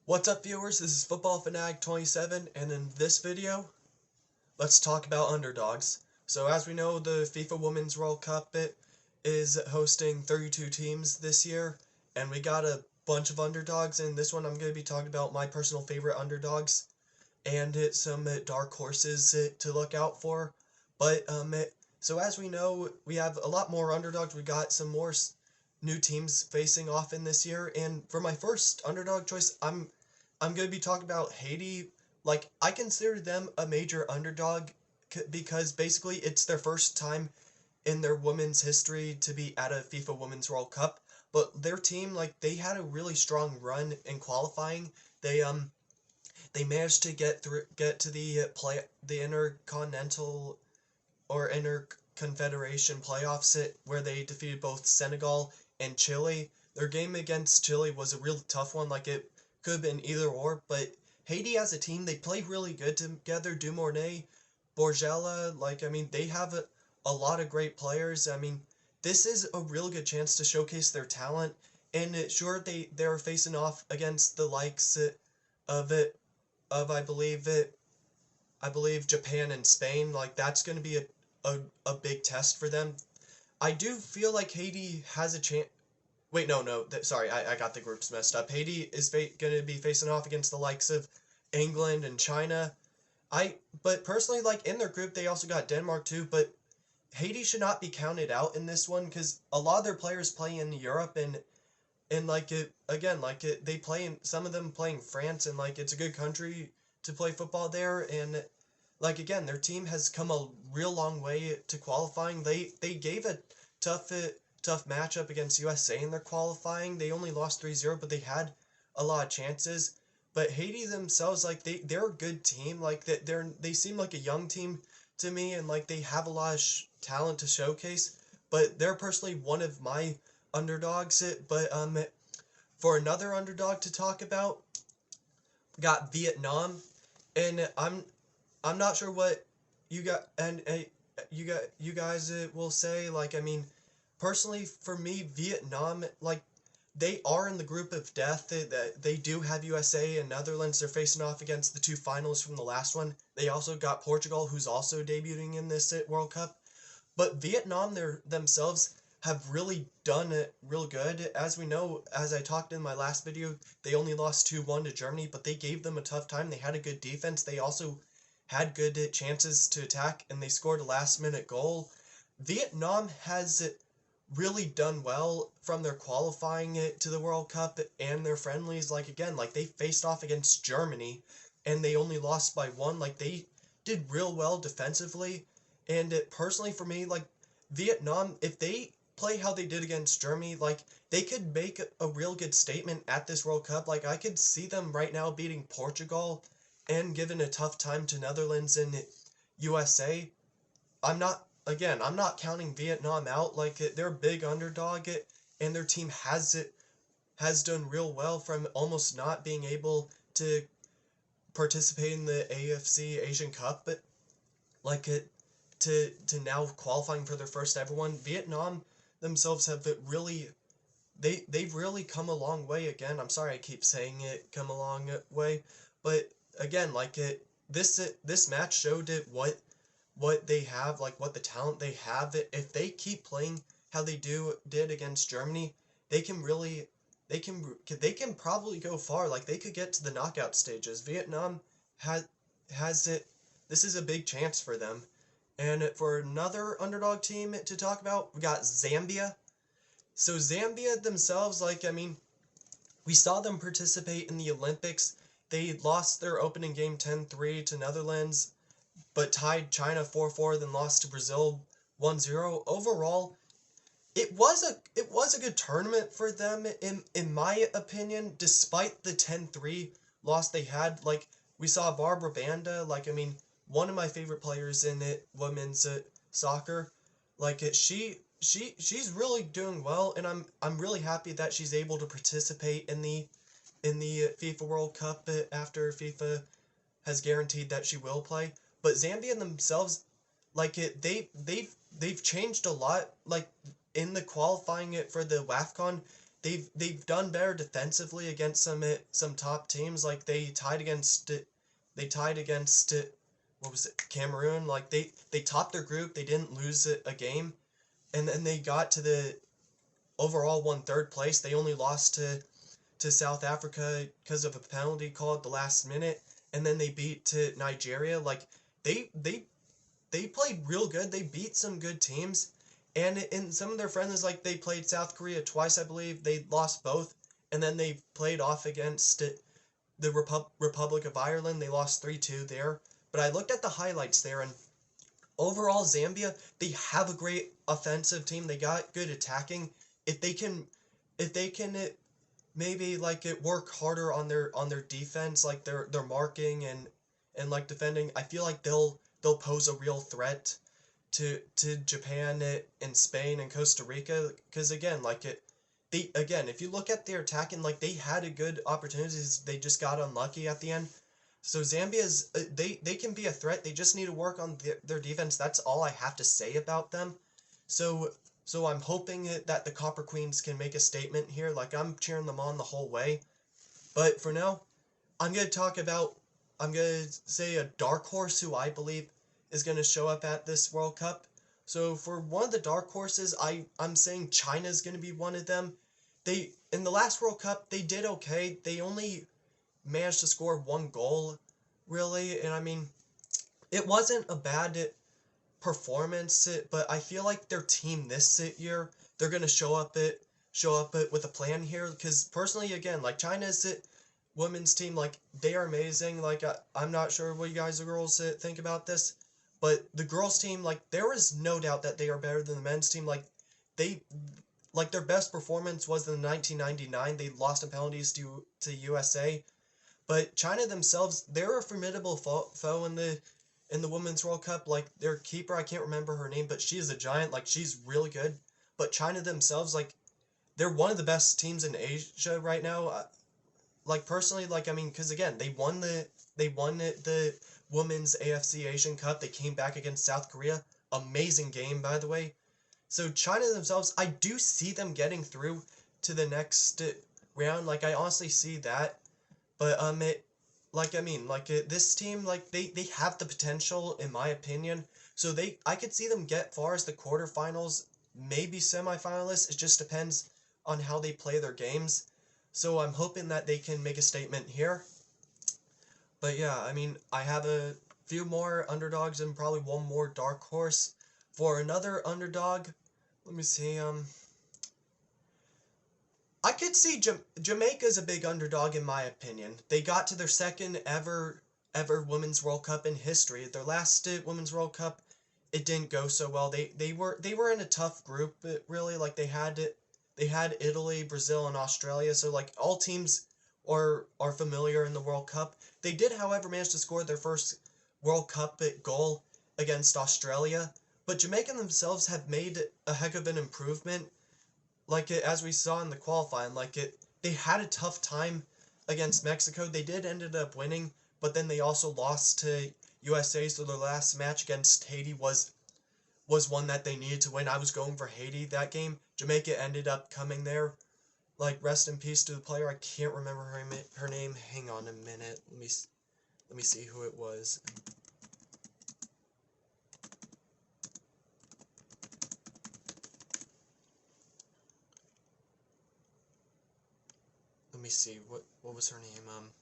What's up, viewers? This is Football Fanatic 27, and in this video, let's talk about underdogs. So as we know, the FIFA Women's World Cup is hosting 32 teams this year, and we got a bunch of underdogs. In this one, I'm going to be talking about my personal favorite underdogs and some dark horses to look out for. But so as we know, we have a lot more underdogs. We got some more new teams facing off in this year, and for my first underdog choice, I'm going to be talking about Haiti. Like, I consider them a major underdog because basically it's their first time in their women's history to be at a FIFA Women's World Cup. But their team, like, they had a really strong run in qualifying. They managed to get to the intercontinental or interconfederation playoffs where they defeated both Senegal and Chile. Their game against Chile was a real tough one. Like, it could have been either or, but Haiti as a team, they play really good together. Dumornay, Borgella, they have a lot of great players. This is a real good chance to showcase their talent. And sure, they're facing off against the likes of it of I believe Japan and Spain. Like, that's going to be a big test for them. I do feel like Haiti has a chance. Wait, no. Sorry, I got the groups messed up. Haiti is going to be facing off against the likes of England and China. But personally, like, in their group, they also got Denmark too. But Haiti should not be counted out in this one because a lot of their players play in Europe and like it again, they play in some of them play in France, and like it's a good country to play football there. And like again, their team has come a real long way to qualifying. They gave a tough matchup against USA in their qualifying. They only lost 3-0, but they had a lot of chances. But Haiti themselves, like they're a good team. Like they seem like a young team to me, and like they have a lot of talent to showcase. But they're personally one of my underdogs. But for another underdog to talk about, we got Vietnam, and I'm not sure what you got and you guys will say. Like, personally, for me, Vietnam, like, they are in the group of death. They do have USA and Netherlands. They're facing off against the two finalists from the last one. They also got Portugal, who's also debuting in this World Cup. But Vietnam themselves have really done it real good. As we know, as I talked in my last video, they only lost 2-1 to Germany, but they gave them a tough time. They had a good defense. They also had good chances to attack, and they scored a last-minute goal. Vietnam has really done well from their qualifying to the World Cup and their friendlies. Like, again, like, they faced off against Germany, and they only lost by 1. Like, they did real well defensively. And personally, for me, like, Vietnam, if they play how they did against Germany, like, they could make a real good statement at this World Cup. Like, I could see them right now beating Portugal and giving a tough time to Netherlands and USA. I'm not counting Vietnam out. Like, they're a big underdog, and their team has done real well from almost not being able to participate in the AFC Asian Cup, but like it to now qualifying for their first ever one. Vietnam themselves have really they've really come a long way. Again, I'm sorry I keep saying it, come a long way, but again, like this match showed what they have, like what the talent they have. If they keep playing how they did against Germany, they can really they can probably go far. Like, they could get to the knockout stages. Vietnam has it. This is a big chance for them. And for another underdog team to talk about, we got Zambia. So Zambia themselves, like, we saw them participate in the Olympics. They lost their opening game 10-3 to Netherlands, but tied China 4-4, then lost to Brazil 1-0. Overall, it was a good tournament for them in my opinion, despite the 10-3 loss they had. Like, we saw Barbara Banda, like, one of my favorite players in women's soccer. Like, she's really doing well, and I'm really happy that she's able to participate in the FIFA World Cup after FIFA has guaranteed that she will play. But Zambia themselves, like, they've changed a lot. Like, in the qualifying it for the WAFCON, they've done better defensively against some top teams. Like they tied against what was it, Cameroon. Like they topped their group. They didn't lose a game, and then they got to the overall won third place. They only lost to South Africa because of a penalty call at the last minute, and then they beat to Nigeria. Like they they they played real good. They beat some good teams, and in some of their friendlies, like they played South Korea twice, I believe. They lost both, and then they played off against the Republic of Ireland. They lost 3-2 there. But I looked at the highlights there, and overall, Zambia, they have a great offensive team. They got good attacking. If they can, if they can maybe like it work harder on their defense, like their marking and like defending, I feel like they'll pose a real threat to Japan and Spain and Costa Rica. Because again, like if you look at their attacking, like they had a good opportunities, they just got unlucky at the end. So Zambia's they can be a threat. They just need to work on their defense. That's all I have to say about them. So so I'm hoping that the Copper Queens can make a statement here. Like I'm cheering them on the whole way. But for now, I'm gonna say a dark horse who I believe is gonna show up at this World Cup. So for one of the dark horses, I'm saying China's gonna be one of them. They in the last World Cup they did okay. They only managed to score one goal, really, and I mean, it wasn't a bad performance, but I feel like their team this year they're gonna show up it with a plan here. Because personally, again, like China's women's team, like they are amazing. Like I'm not sure what you guys, the girls, think about this, but the girls team, like there is no doubt that they are better than the men's team. They like their best performance was in 1999. They lost in penalties to USA. But China themselves, they're a formidable foe in the Women's World Cup. Like their keeper, I can't remember her name, but she is a giant. Like she's really good. But China themselves, like they're one of the best teams in Asia right now. Like personally, like I mean, because again, they won the Women's AFC Asian Cup. They came back against South Korea. Amazing game, by the way. So China themselves, I do see them getting through to the next round. Like I honestly see that. But this team, like they have the potential in my opinion. So I could see them get far as the quarterfinals, maybe semifinalists. It just depends on how they play their games. So I'm hoping that they can make a statement here. But yeah, I mean, I have a few more underdogs and probably one more dark horse. For another underdog, let me see, I could see Jamaica's a big underdog in my opinion. They got to their second ever Women's World Cup in history. Their last Women's World Cup, it didn't go so well. They were in a tough group, really. Like they had Italy, Brazil, and Australia. So like all teams are familiar in the World Cup. They did, however, manage to score their first World Cup goal against Australia. But Jamaica themselves have made a heck of an improvement. Like as we saw in the qualifying, they had a tough time against Mexico. They did ended up winning, but then they also lost to USA. So their last match against Haiti was one that they needed to win. I was going for Haiti that game. Jamaica ended up coming there. Like rest in peace to the player. I can't remember her name. Hang on a minute. Let me see who it was. Let me see, what was her name?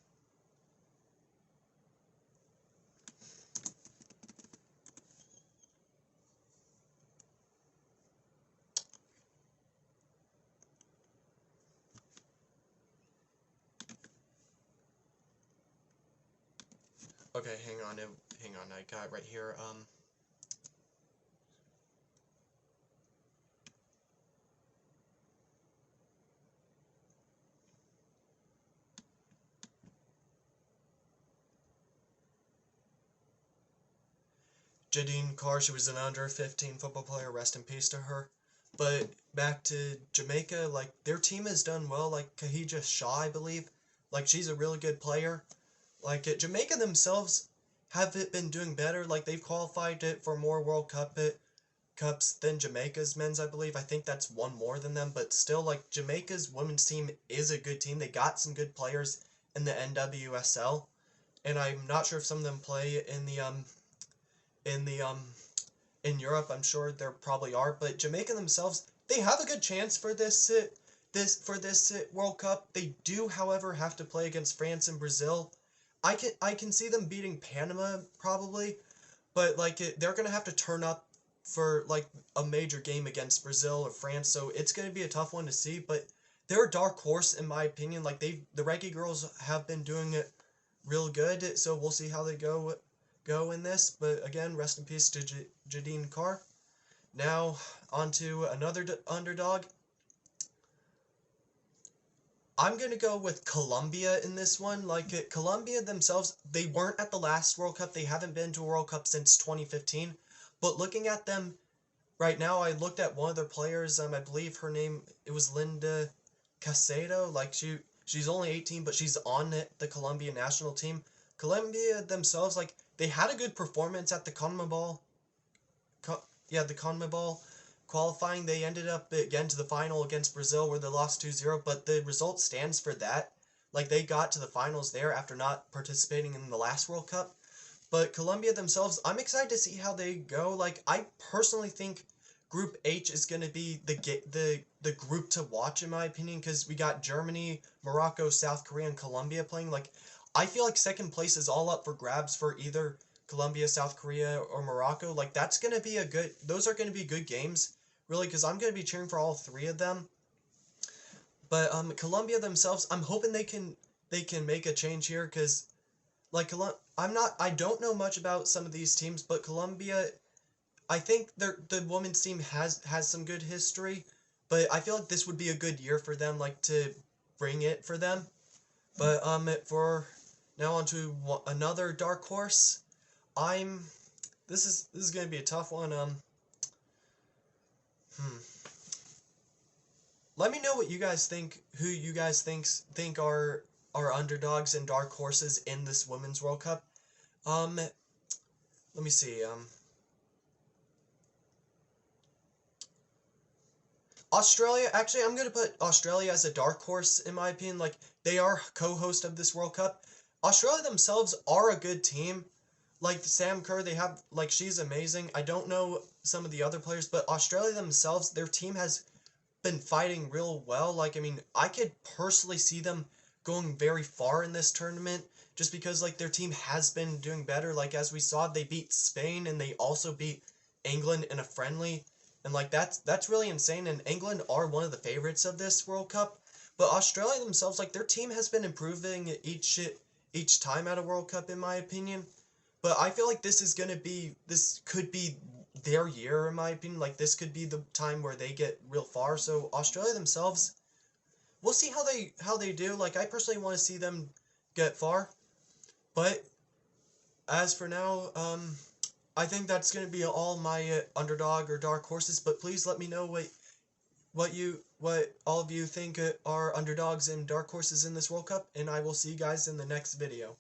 Okay, hang on, I got it right here. Jadine Carr, she was an under-15 football player, rest in peace to her. But back to Jamaica, like, their team has done well, like, Kahija Shaw, I believe. Like, she's a really good player. Like, Jamaica themselves have been doing better, like, they've qualified it for more World Cup Cups than Jamaica's men's, I believe. I think that's one more than them, but still, like, Jamaica's women's team is a good team. They got some good players in the NWSL, and I'm not sure if some of them play in the in Europe. I'm sure there probably are, but Jamaica themselves, they have a good chance for this World Cup. They do, however, have to play against France and Brazil. I can see them beating Panama probably, but like they're gonna have to turn up for like a major game against Brazil or France, so it's gonna be a tough one to see. But they're a dark horse in my opinion. Like the Reggae Girls have been doing it real good, so we'll see how they go in this. But again, rest in peace to Jadine Carr. Now on to another underdog. I'm gonna go with Colombia in this one. Like Colombia themselves, they weren't at the last World Cup. They haven't been to a World Cup since 2015. But looking at them right now, I looked at one of their players. I believe her name it was Linda Casado. Like she's only 18, but she's on the Colombian national team. Colombia themselves, like they had a good performance at the CONMEBOL. The CONMEBOL qualifying. They ended up again to the final against Brazil where they lost 2-0, but the result stands for that. Like they got to the finals there after not participating in the last World Cup. But Colombia themselves, I'm excited to see how they go. Like I personally think Group H is going to be the group to watch in my opinion, because we got Germany, Morocco, South Korea, and Colombia playing. Like I feel like second place is all up for grabs for either Colombia, South Korea, or Morocco. Like that's going to be those are going to be good games, really, because I'm going to be cheering for all three of them. But Colombia themselves, I'm hoping they can make a change here, because like I don't know much about some of these teams, but Colombia, I think the women's team has some good history, but I feel like this would be a good year for them, like to bring it for them. But for now on to another dark horse. This is gonna be a tough one. Let me know what you guys think. Who you guys think are underdogs and dark horses in this Women's World Cup. Let me see. Australia. Actually, I'm gonna put Australia as a dark horse in my opinion. Like they are co-host of this World Cup. Australia themselves are a good team. Like Sam Kerr, they have like she's amazing. I don't know some of the other players, but Australia themselves, their team has been fighting real well. Like, I mean, I could personally see them going very far in this tournament just because, like, their team has been doing better. Like, as we saw, they beat Spain and they also beat England in a friendly. And, like, that's really insane. And England are one of the favorites of this World Cup. But Australia themselves, like, their team has been improving each time at a World Cup, in my opinion. But I feel like this could be their year, in my opinion. Like this could be the time where they get real far. So Australia themselves, we'll see how they do. Like I personally want to see them get far. But as for now, I think that's gonna be all my underdog or dark horses. But please let me know what all of you think are underdogs and dark horses in this World Cup, and I will see you guys in the next video.